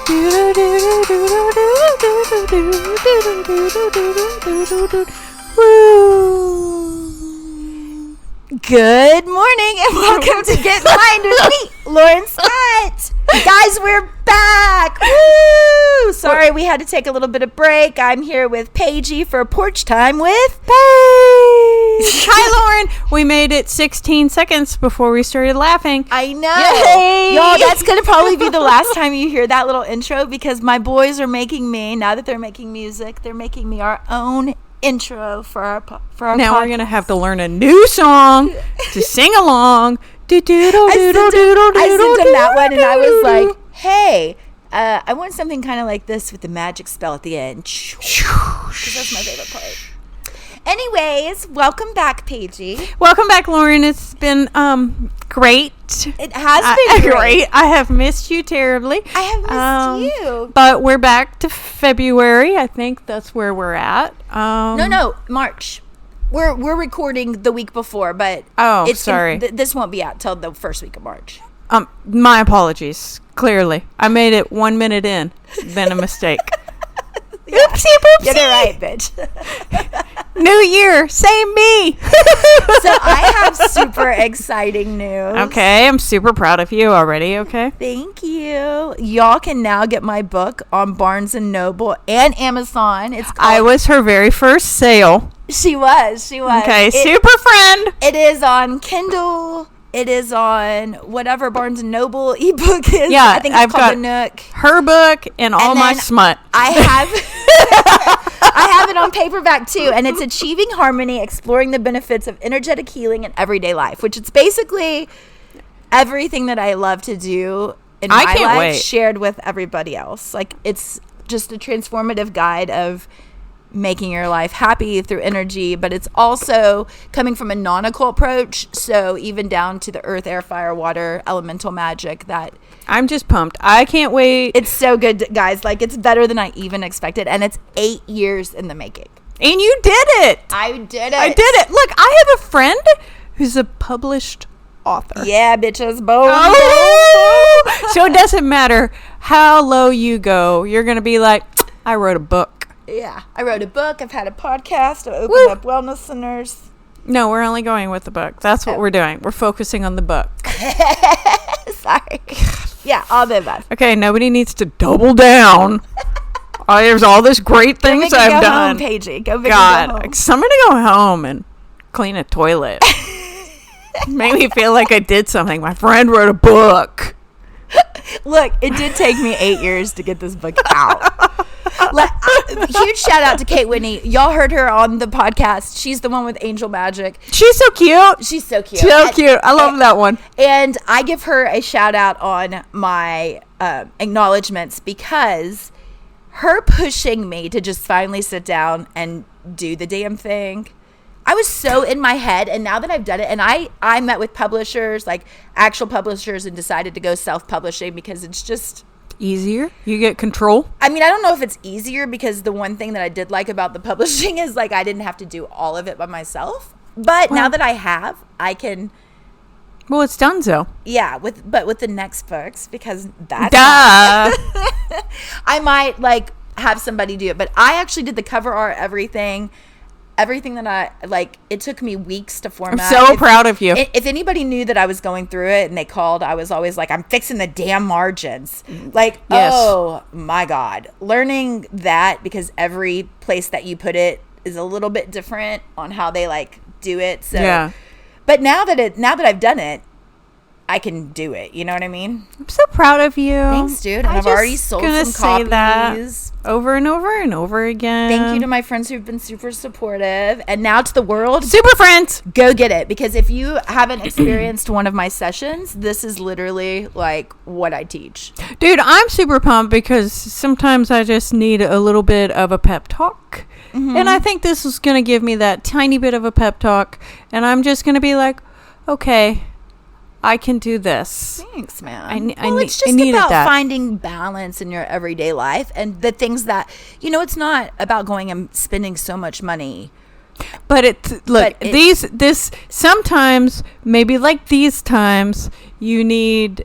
Good morning and welcome to Get Enlightened with me, Lauren Scott. Guys, we're back. Woo! Sorry, we had to take a little bit of break. I'm here with Paige for Porch Time with Paige. Hi, Lauren. We made it 16 seconds before we started laughing. I know. Yay! Y'all, that's going to probably be the last time you hear that little intro because my boys are making me, now that they're making music, they're making me our own intro for our now podcast. we're gonna have to learn a new song to sing along. I sent him that one and I was like, hey, I want something kind of like this with the magic spell at the end, because that's my favorite part. Anyways, welcome back, Paige. Welcome back, Lauren. It's been great. It has been great. I have missed you terribly. I have missed you. But we're back to February. I think that's where we're at. No, March. We're recording the week before, but sorry. This won't be out till the first week of March. My apologies. Clearly, I made it 1 minute in. Then a mistake. Yeah. Oopsie. Get it right, bitch. New year, same me. So I have super exciting news. Okay, I'm super proud of you already. Okay. Thank you. Y'all can now get my book on Barnes & Noble and Amazon. It's called, I was her very first sale. She was. Okay, super friend. It is on Kindle. It is on whatever Barnes & Noble ebook is. Yeah, I think it's called The Nook. Her book and all my smut. I have it on paperback too, and it's Achieving Harmony, Exploring the Benefits of Energetic Healing in Everyday Life, which is basically everything that I love to do in my life shared with everybody else. Like, it's just a transformative guide of making your life happy through energy, but it's also coming from a non-occult approach, so even down to the earth, air, fire, water, elemental magic. That I'm just pumped. I can't wait. It's so good, guys. Like, it's better than I even expected, and it's 8 years in the making. And you did it. I did it. Look, I have a friend who's a published author. Yeah, bitches. Boom. Oh! So it doesn't matter how low you go. You're going to be like, I wrote a book. Yeah, I wrote a book. I've had a podcast. I opened up wellness centers. No, we're only going with the book. That's what we're doing. We're focusing on the book. Sorry. Yeah, all the above. Okay, nobody needs to double down. There's all this great things I've done. Go big and go home, Paige. God, I'm gonna go home and clean a toilet. Made me feel like I did something. My friend wrote a book. Look, it did take me 8 years to get this book out. Huge shout out to Kate Whitney. Y'all heard her on the podcast. She's the one with Angel Magic. She's so cute. She's so cute. I love that one. And I give her a shout out on my acknowledgements because her pushing me to just finally sit down and do the damn thing. I was so in my head, and now that I've done it, and I met with publishers, like actual publishers, and decided to go self-publishing because it's just easier. You get control. I mean, I don't know if it's easier because the one thing that I did like about the publishing is like I didn't have to do all of it by myself. But now that I have, I can. Well, it's done so. Yeah, with the next books, because that's I might like have somebody do it, but I actually did the cover art, everything that I like. It took me weeks to format. I'm so proud of you. If anybody knew that I was going through it and they called, I was always like, I'm fixing the damn margins. Like, yes. Oh my God, learning that, because every place that you put it is a little bit different on how they like do it. So yeah. But now that I've done it, I can do it. You know what I mean? I'm so proud of you. Thanks, dude. I've already sold some copies. That over and over and over again. Thank you to my friends who've been super supportive. And now to the world. Super friends. Go get it. Because if you haven't experienced one of my sessions, this is literally like what I teach. Dude, I'm super pumped because sometimes I just need a little bit of a pep talk. Mm-hmm. And I think this is going to give me that tiny bit of a pep talk. And I'm just going to be like, okay, I can do this. Thanks, man. It's just about finding balance in your everyday life and the things that, it's not about going and spending so much money. But sometimes, maybe like these times, you need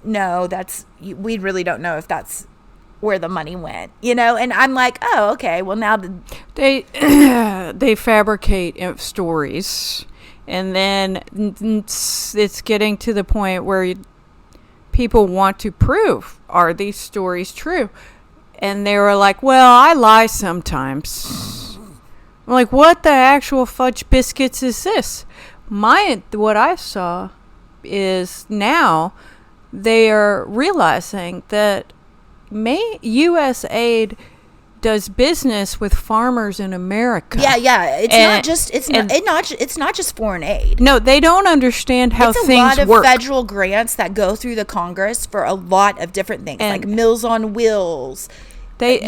no, we really don't know if that's where the money went, you know? And I'm like, oh, okay, well, now they they fabricate stories, and then it's getting to the point where people want to prove, are these stories true? And they were like, well, I lie sometimes. I'm like, what the actual fudge biscuits is this? What I saw is now they are realizing that U.S. aid does business with farmers in America. Yeah. It's not just foreign aid. No, they don't understand how things work. It's a lot of federal grants that go through the Congress for a lot of different things, like Meals on Wheels. They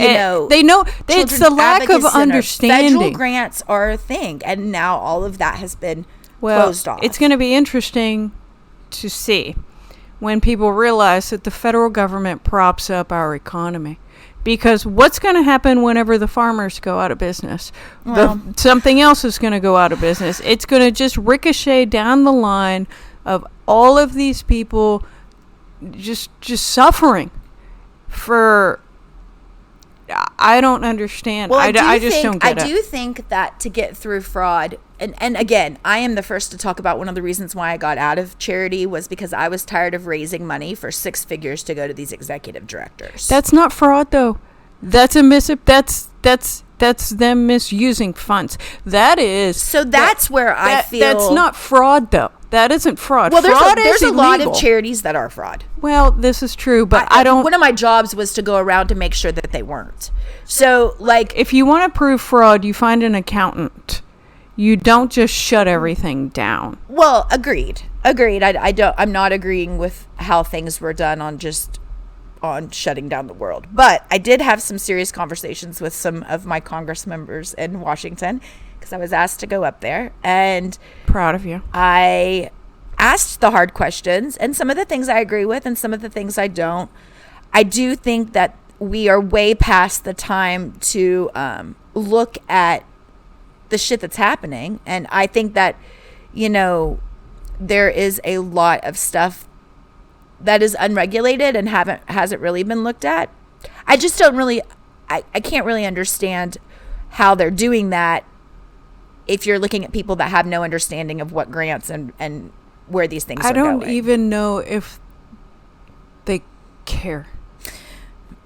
know it's the lack of understanding. Federal grants are a thing, and now all of that has been closed off. It's going to be interesting to see when people realize that the federal government props up our economy. Because what's going to happen whenever the farmers go out of business? Something else is going to go out of business. It's going to just ricochet down the line of all of these people just suffering for... I don't understand. Well, I just don't get it. I do think that to get through fraud, and again, I am the first to talk about one of the reasons why I got out of charity was because I was tired of raising money for six figures to go to these executive directors. That's not fraud, though. That's that's them misusing funds. That is. So that's where I feel. That's not fraud, though. That isn't fraud. Well, there's a lot of charities that are fraud. Well, this is true, but I don't. One of my jobs was to go around to make sure that they weren't. So, like, if you want to prove fraud, you find an accountant. You don't just shut everything down. Well, agreed. I'm not agreeing with how things were done on shutting down the world. But I did have some serious conversations with some of my Congress members in Washington because I was asked to go up there, and proud of you. I asked the hard questions, and some of the things I agree with and some of the things I don't. I do think that we are way past the time to look at the shit that's happening. And I think that, there is a lot of stuff that is unregulated and hasn't really been looked at. I just don't really, I can't really understand how they're doing that if you're looking at people that have no understanding of what grants and where these things are going. I don't even know if they care.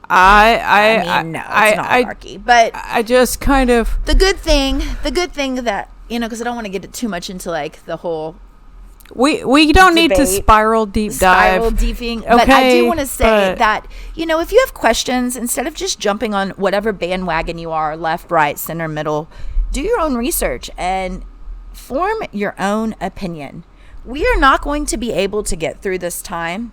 I mean, no, it's not anarchy, but I just kind of the good thing that, because I don't want to get too much into like the whole we don't need to spiral deeping, okay, but I do want to say that, if you have questions, instead of just jumping on whatever bandwagon you are, left, right, center, middle, do your own research and form your own opinion. We are not going to be able to get through this time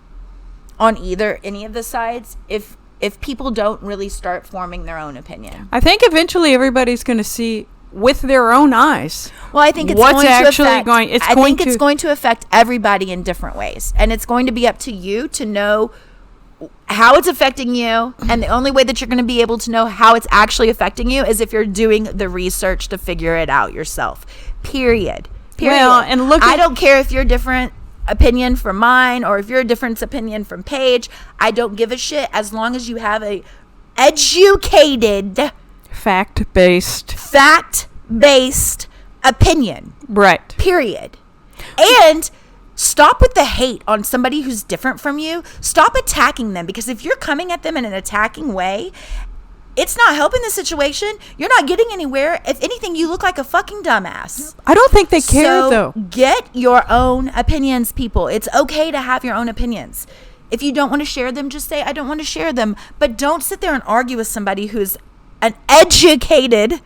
on any of the sides if people don't really start forming their own opinion. I think eventually everybody's going to see with their own eyes. Well, I think it's going to affect everybody in different ways, and it's going to be up to you to know how it's affecting you, and the only way that you're going to be able to know how it's actually affecting you is if you're doing the research to figure it out yourself. Period. Well, and I don't care if you're different opinion from mine or if you're a different opinion from Paige. I don't give a shit as long as you have a educated, fact-based opinion. Right. Period. And stop with the hate on somebody who's different from you. Stop attacking them, because if you're coming at them in an attacking way, it's not helping the situation. You're not getting anywhere. If anything, you look like a fucking dumbass. I don't think they care, though. Get your own opinions, people. It's okay to have your own opinions. If you don't want to share them, just say, I don't want to share them. But don't sit there and argue with somebody who's an educated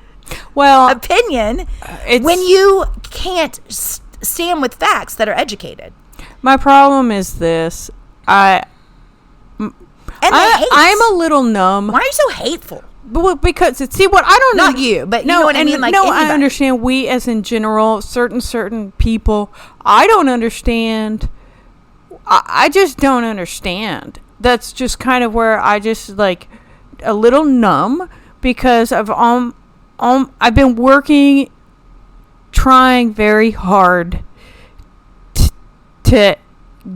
opinion when you can't stand with facts that are educated. My problem is this. I'm a little numb. Why are you so hateful? Because see what I don't know. Not you, but you know what I mean. Like anybody. I understand. We, as in general, certain people. I don't understand. I just don't understand. That's just kind of where I just like a little numb because of I've been trying very hard to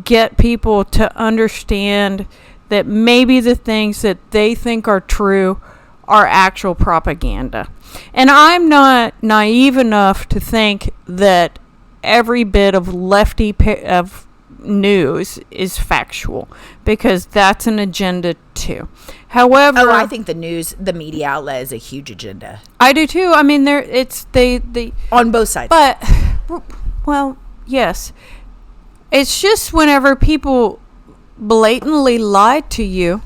get people to understand that maybe the things that they think are true are actual propaganda. And I'm not naive enough to think that every bit of lefty of news is factual, because that's an agenda too. However, I think the media outlet is a huge agenda. I do too. I mean, they on both sides. But well, yes. It's just whenever people blatantly lie to you,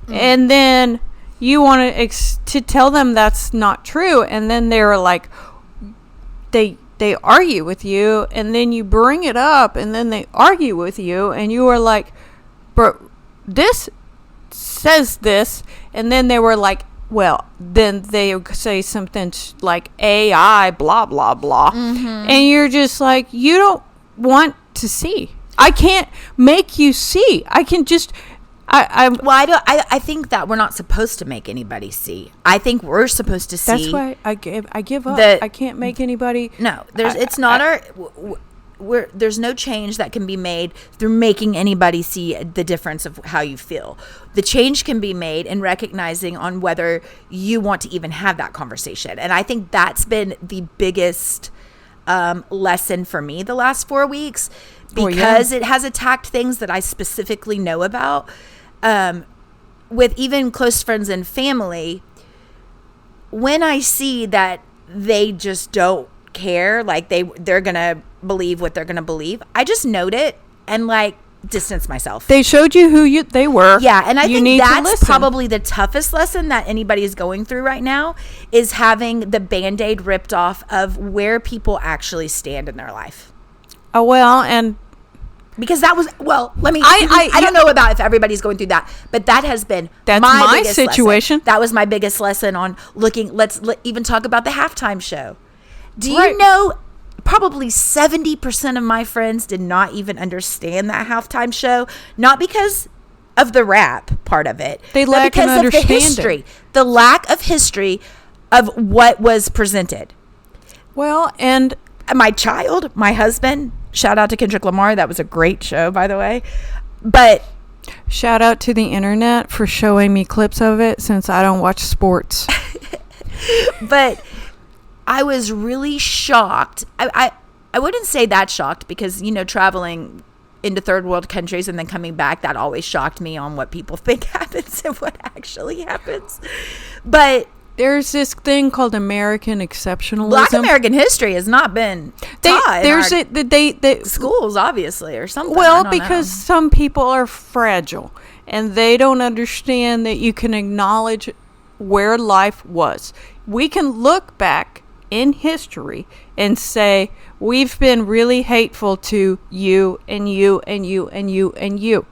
and then you want to tell them that's not true, and then they're like, they argue with you, and then you bring it up, and then they argue with you, and you are like, bro, this says this, and then they were like, well, then they say something like AI, blah, blah, blah, and you're just like, you don't want to see. I can't make you see. I can just... I think that we're not supposed to make anybody see. I think we're supposed to see. That's why I give up. I can't make anybody. No, there's no change that can be made through making anybody see the difference of how you feel. The change can be made in recognizing on whether you want to even have that conversation. And I think that's been the biggest lesson for me the last 4 weeks, because it has attacked things that I specifically know about. With even close friends and family, when I see that they just don't care, like they're gonna believe what they're gonna believe, I just note it and like distance myself. They showed you who they were. Yeah, and I think that's probably the toughest lesson that anybody is going through right now, is having the Band-Aid ripped off of where people actually stand in their life. Oh, well, and... Because that was, I don't know about if everybody's going through that, but that has been my biggest situation. Lesson. That was my biggest lesson on looking, let's even talk about the halftime show. Do you know, probably 70% of my friends did not even understand that halftime show, not because of the rap part of it, they lack because an of the history, the lack of history of what was presented. Well, and my husband, shout out to Kendrick Lamar. That was a great show, by the way. But shout out to the internet for showing me clips of it, since I don't watch sports. But I was really shocked. I wouldn't say that shocked, because, traveling into third world countries and then coming back, that always shocked me on what people think happens and what actually happens. But there's this thing called American exceptionalism. Black American history has not been taught in schools, obviously, or something. Well, because some people are fragile, and they don't understand that you can acknowledge where life was. We can look back in history and say, we've been really hateful to you and you and you and you and you.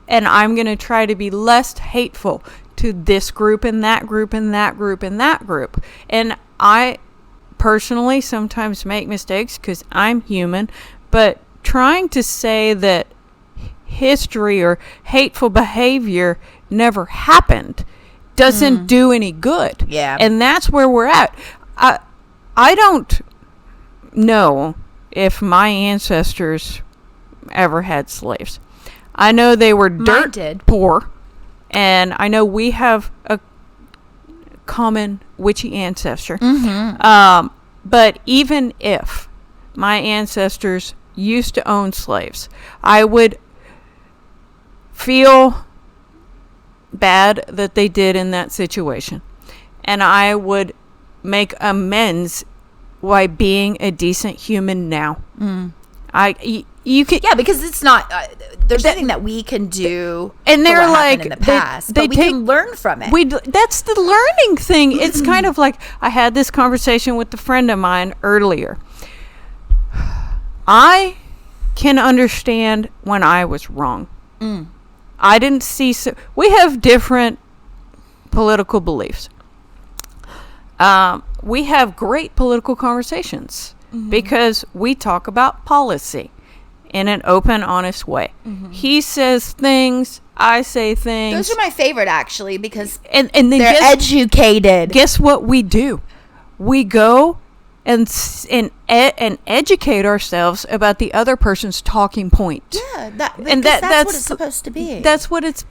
And I'm going to try to be less hateful to this group and that group and that group and that group. And I personally sometimes make mistakes because I'm human, but trying to say that history or hateful behavior never happened doesn't do any good. Yeah. And that's where we're at. I don't know if my ancestors ever had slaves. I know they were dirt poor. And I know we have a common witchy ancestor. But even if my ancestors used to own slaves, I would feel bad that they did in that situation. And I would make amends by being a decent human now. You could, because it's not. There's nothing that we can do, and they're like in the past, but we can learn from it. That's the learning thing. It's kind of like, I had this conversation with a friend of mine earlier. I can understand when I was wrong. I didn't see. We have different political beliefs. We have great political conversations because we talk about policy in an open, honest way. He says things, I say things. Those are my favorite, actually, because and they're educated. Guess what we do? We go and educate ourselves about the other person's talking point. Yeah, that's what it's supposed to be. That's what it's.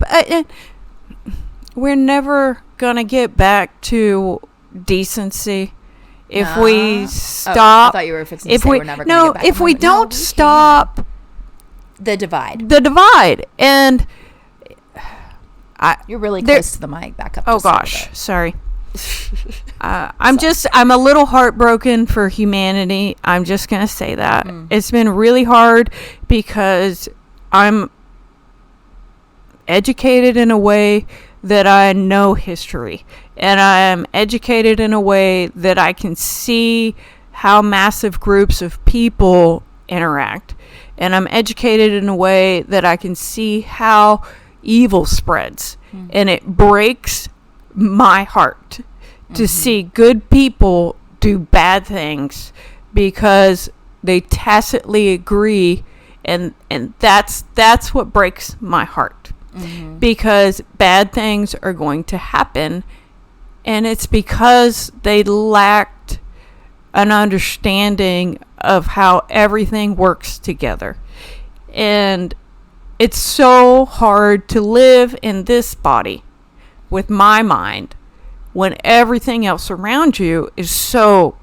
We're never gonna get back to decency if we stop. I thought you were fixing to say we're never gonna get back. If we don't stop the divide, and you're really close to the mic. Back up. Oh gosh, sorry. I'm a little heartbroken for humanity. I'm just gonna say that it's been really hard because I'm educated in a way that I know history, and I am educated in a way that I can see how massive groups of people interact, and I'm educated in a way that I can see how evil spreads, and it breaks my heart to see good people do bad things because they tacitly agree, and that's what breaks my heart. Because bad things are going to happen, and it's because they lacked an understanding of how everything works together. And it's so hard to live in this body with my mind when everything else around you is so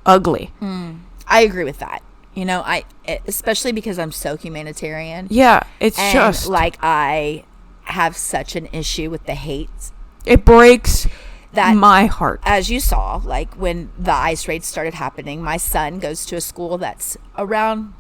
ugly. I agree with that. Especially because I'm so humanitarian. Yeah, it's just like I have such an issue with the hate. It breaks my heart. As you saw, like when the ICE raids started happening, my son goes to a school that's around,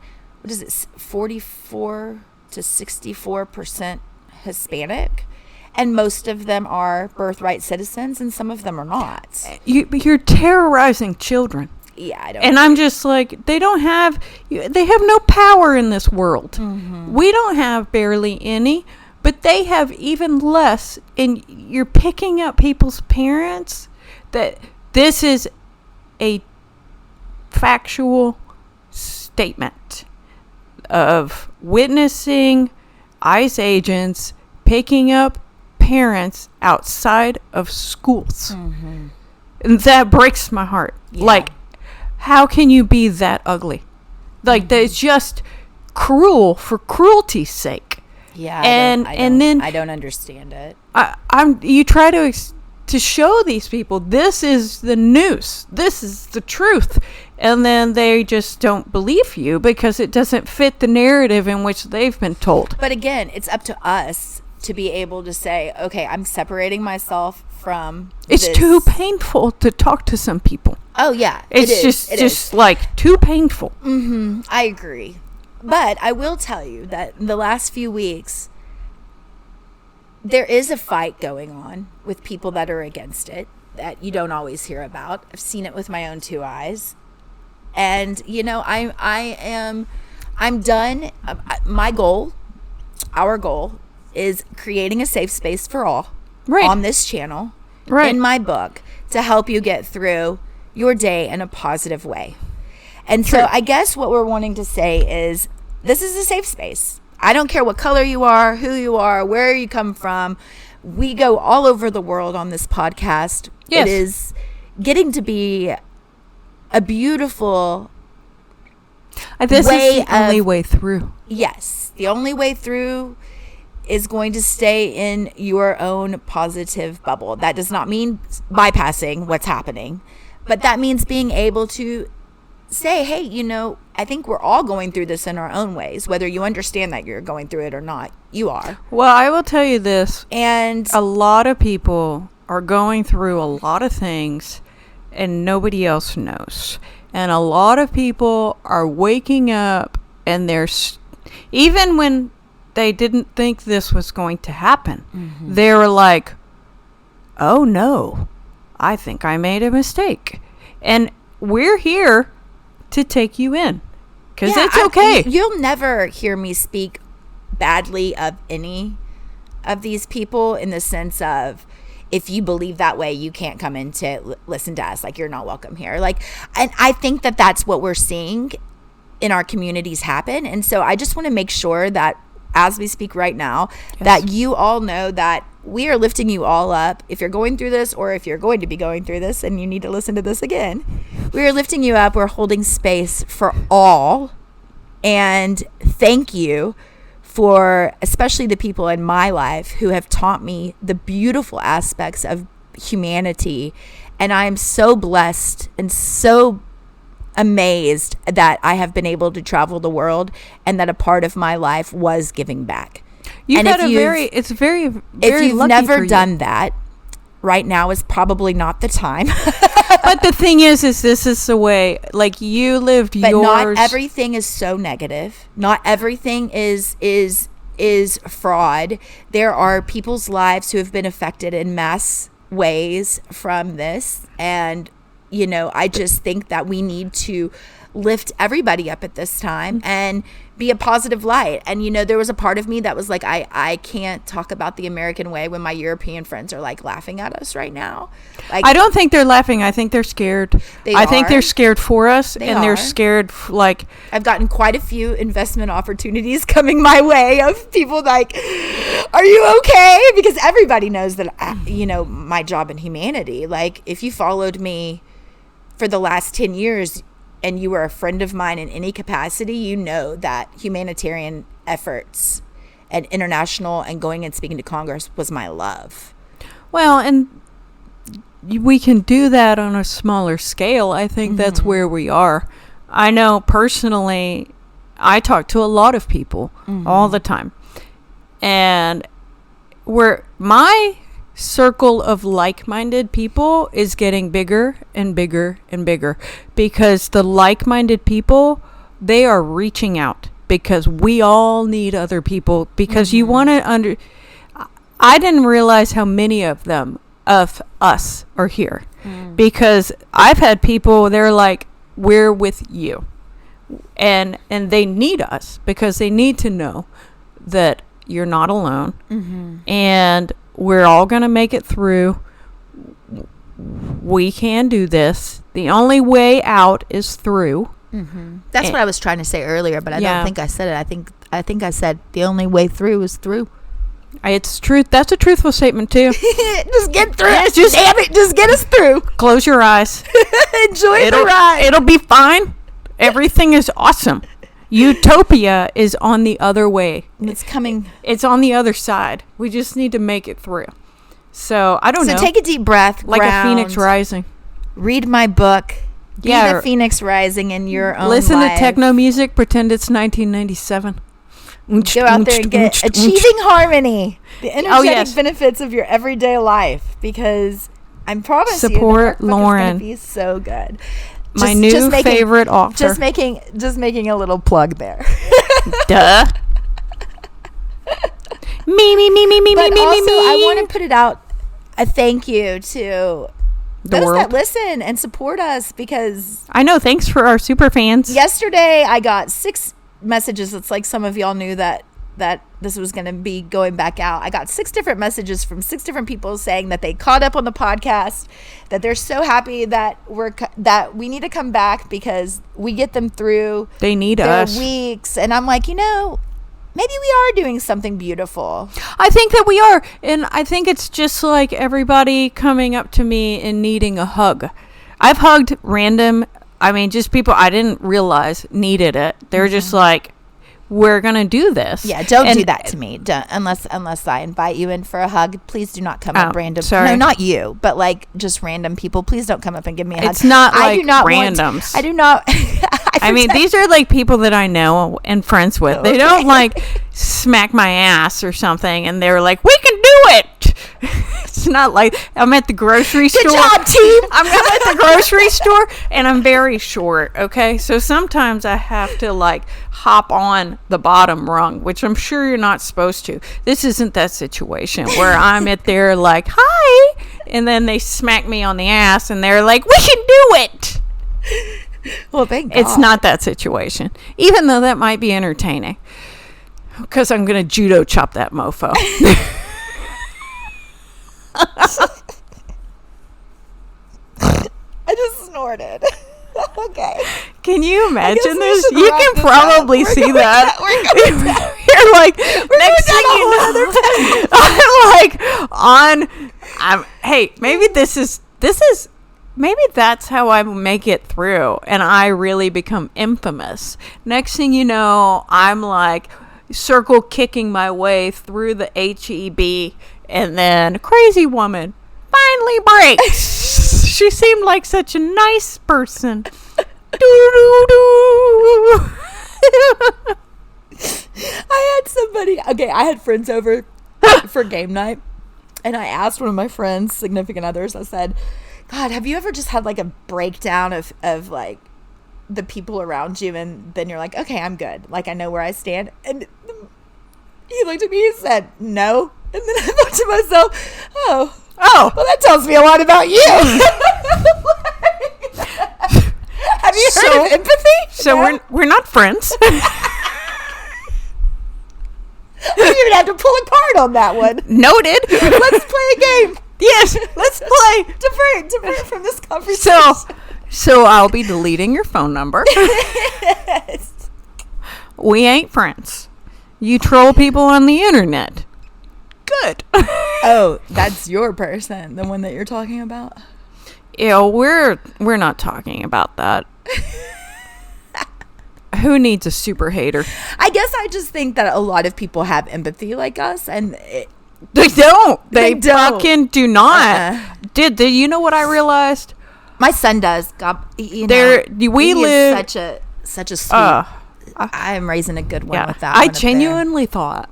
44 to 64% Hispanic. And most of them are birthright citizens, and some of them are not. You're terrorizing children. Yeah, I don't. And I'm just like, they have no power in this world. We don't have barely any, but they have even less. And you're picking up people's parents. That this is a factual statement of witnessing ICE agents picking up parents outside of schools. And that breaks my heart. Yeah. Like, how can you be that ugly? Like, that's just cruel for cruelty's sake. Yeah, I don't understand it. You try to show these people this is the news, this is the truth, and then they just don't believe you because it doesn't fit the narrative in which they've been told. But again, it's up to us to be able to say, okay, I'm separating myself from it's this. Too painful to talk to some people. Oh yeah, it's just like too painful. I agree, but I will tell you that in the last few weeks there is a fight going on with people that are against it that you don't always hear about. I've seen it with my own two eyes, and I'm done. Our goal is creating a safe space for all on this channel, in my book, to help you get through your day in a positive way. And so I guess what we're wanting to say is this is a safe space. I don't care what color you are, who you are, where you come from. We go all over the world on this podcast. Yes. It is getting to be a beautiful this is the only way through. Yes. The only way through is going to stay in your own positive bubble. That does not mean bypassing what's happening, but that means being able to say, hey, I think we're all going through this in our own ways, whether you understand that you're going through it or not. You are. Well, I will tell you this. And a lot of people are going through a lot of things and nobody else knows. And a lot of people are waking up and even when they didn't think this was going to happen, they were like, oh no, I think I made a mistake. And we're here to take you in because it's okay. You'll never hear me speak badly of any of these people in the sense of, if you believe that way, you can't come in to listen to us. Like, you're not welcome here. Like, and I think that that's what we're seeing in our communities happen. And so I just want to make sure that as we speak right now, that you all know that we are lifting you all up. If you're going through this, or if you're going to be going through this and you need to listen to this again, We are lifting you up. We're holding space for all. And thank you for especially the people in my life who have taught me the beautiful aspects of humanity. And I am so blessed and so amazed that I have been able to travel the world and that a part of my life was giving back. You've got it's very if you've lucky never for you. done that, right now is probably not the time. But the thing is this is the way, like, you lived but yours. not everything is so negative. Not everything is fraud. There are people's lives who have been affected in mass ways from this, and you know, I just think that we need to lift everybody up at this time and be a positive light. And you know, there was a part of me that was like, I can't talk about the American way when my European friends are like laughing at us right now. Like, I don't think they're laughing. I think they're scared. I think they're scared for us, they're scared like, I've gotten quite a few investment opportunities coming my way of people like, are you okay? Because everybody knows that you know, my job in humanity. Like, if you followed me for the last 10 years and you were a friend of mine in any capacity, you know that humanitarian efforts and international and going and speaking to Congress was my love. Well, and we can do that on a smaller scale. I think that's where we are. I know personally, I talk to a lot of people all the time. And where my circle of like-minded people is getting bigger and bigger and bigger, because the like-minded people, they are reaching out, because we all need other people, because you want to I didn't realize how many of us are here, because I've had people, they're like, we're with you, and they need us, because they need to know that you're not alone, and we're all going to make it through. We can do this. The only way out is through. That's what I was trying to say earlier, but I don't think I said it. I think I said the only way through is through. It's truth. That's a truthful statement too. Just get through. Damn it, just get us through. Close your eyes. Enjoy the ride. It'll be fine. Everything is awesome. Utopia is on the other way. It's coming. It's on the other side. We just need to make it through. So I don't know. So take a deep breath. Like a phoenix rising. Read my book. Be the phoenix rising in your own Listen life. to techno music. Pretend it's 1997. Go out there and get achieving harmony. The energetic benefits of your everyday life. Because I promise you, the workbook Lauren. is going to be so good. My new favorite author. Just making a little plug there. Duh. me. But also, I want to put it out a thank you to those that listen and support us, because I know. Thanks for our super fans. Yesterday, I got 6 messages. It's like some of y'all knew that this was going to be going back out. I got 6 different messages from 6 different people saying that they caught up on the podcast, that they're so happy that we need to come back because we get them through they need their us weeks. And I'm like, you know, maybe we are doing something beautiful. I think that we are. And I think it's just like everybody coming up to me and needing a hug. I've hugged just people I didn't realize needed it. They're just like, we're going to do this. Yeah, don't do that to me. Don't, unless I invite you in for a hug. Please do not come up random. Sorry. No, not you, but like just random people. Please don't come up and give me a hug. It's not like randoms. I do not. I mean, these are like people that I know and friends with. They don't like smack my ass or something and they're like, we can do it. It's not like I'm at the grocery store. Good job, team. I'm at the grocery store and I'm very short. Okay. So sometimes I have to like hop on the bottom rung, which I'm sure you're not supposed to. This isn't that situation where I'm at there like, hi. And then they smack me on the ass and they're like, we can do it. Well, thank God. It's not that situation, even though that might be entertaining, because I'm going to judo chop that mofo. I just snorted. Okay. Can you imagine this? You can probably see that. You're like, next thing you know, I'm like, hey, maybe this is maybe that's how I make it through, and I really become infamous. Next thing you know, I'm like circle kicking my way through the HEB, and then crazy woman finally breaks. She seemed like such a nice person. I had friends over for game night, and I asked one of my friends, significant others, I said, God, have you ever just had like a breakdown of like the people around you, and then you're like, okay, I'm good, like I know where I stand? And he looked at me and said, no. And then I thought to myself, oh, well, that tells me a lot about you. Have you heard of empathy? So we're not friends. I didn't even have to pull a card on that one. Noted. Let's play a game. Yes, let's play. Divert from this conversation. So I'll be deleting your phone number. Yes. We ain't friends. You troll people on the internet. Good. Oh, that's your person, the one that you're talking about? Yeah, we're not talking about that. Who needs a super hater? I guess I just think that a lot of people have empathy like us, and they don't. They don't. Fucking do not. Did you know what I realized? My son does. God, we live is such a sweet. I am raising a good one with that. I genuinely thought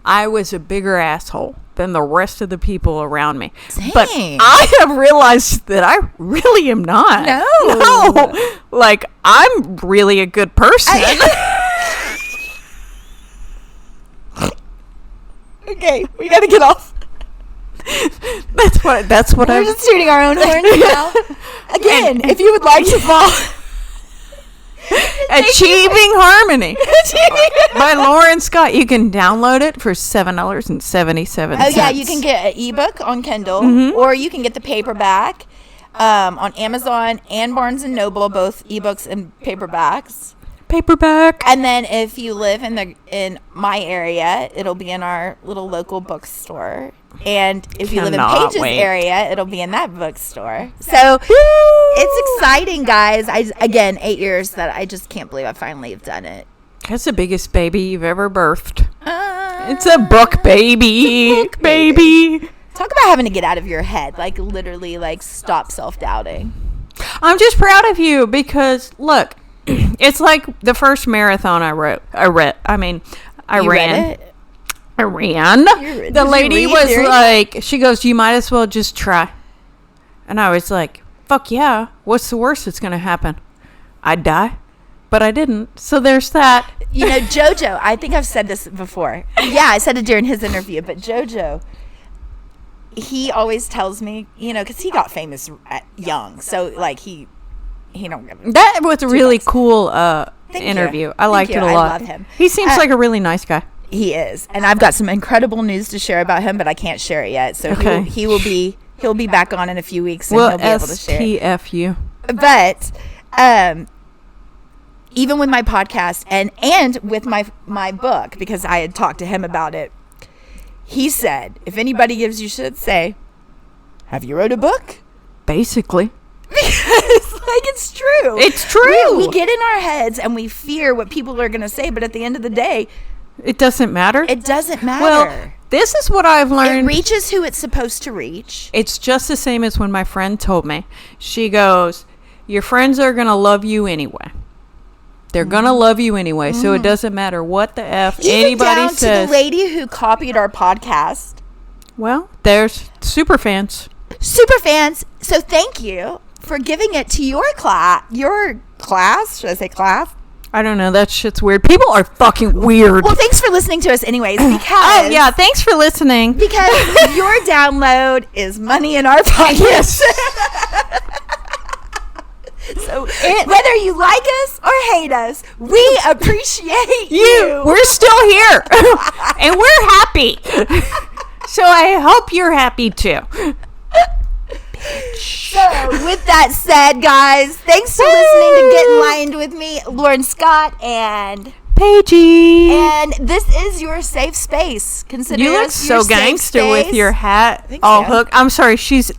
I was a bigger asshole than the rest of the people around me. Same. But I have realized that I really am not. No. Like, I'm really a good person. Okay, we got to get off. That's what We're just shooting our own horns now. Again, if you would like to follow Achieving Harmony by Lauren Scott. You can download it for $7.77. Oh yeah, you can get an ebook on Kindle, or you can get the paperback on Amazon and Barnes and Noble, both ebooks and paperbacks. Paperback. And then if you live in my area, it'll be in our little local bookstore. And if you live in Paige's area, it'll be in that bookstore. So it's exciting, guys. 8 years that I just can't believe I finally have done it. That's the biggest baby you've ever birthed. It's a book baby. It's a book baby. Talk about having to get out of your head. Like, literally, like, stop self-doubting. I'm just proud of you because, look, it's like the first marathon I ran. Read it? I ran. The lady was like, she goes, you might as well just try. And I was like, fuck yeah. What's the worst that's going to happen? I'd die. But I didn't. So there's that. You know, JoJo, I think I've said this before. Yeah, I said it during his interview. But JoJo, he always tells me, you know, because he got famous young. So, like, he don't give a that was a really cool interview. I liked it a lot. I love him. He seems like a really nice guy. He is, and I've got some incredible news to share about him, but I can't share it yet. So he'll be back on in a few weeks, and he'll be able to share it. STFU. But even with my podcast and with my book, because I had talked to him about it, he said, if anybody gives you shit, say, have you wrote a book? Basically. Because, like, it's true. It's true. We get in our heads and we fear what people are going to say, but at the end of the day, it doesn't matter. It doesn't matter. Well, this is what I've learned. It reaches who it's supposed to reach. It's just the same as when my friend told me. She goes, your friends are going to love you anyway. They're going to love you anyway, so it doesn't matter what the F anybody says. Even down to the lady who copied our podcast. Well, there's super fans. Super fans. So thank you for giving it to your class. Should I say class? I don't know. That shit's weird. People are fucking weird. Well, thanks for listening to us anyways. Because oh, yeah. Thanks for listening. Because your download is money in our pockets. Yes. So whether you like us or hate us, we appreciate you. We're still here. And we're happy. So I hope you're happy too. So, with that said, guys, thanks for listening to Get Enlightened with me, Lauren Scott, and Paigey. And this is your safe space. Consider you look us so your gangster safe with your hat Thanks, all man. hooked. I'm sorry, she's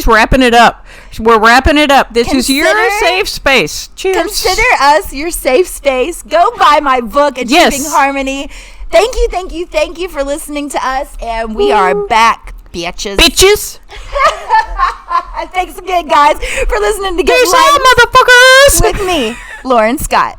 wrapping it up. We're wrapping it up. This is your Consider- safe space. Cheers. Consider us your safe space. Go buy my book, Achieving Harmony. Thank you for listening to us, and we are back, bitches. Thanks again, guys, for listening to Get Enlightened motherfuckers with me, Lauren Scott.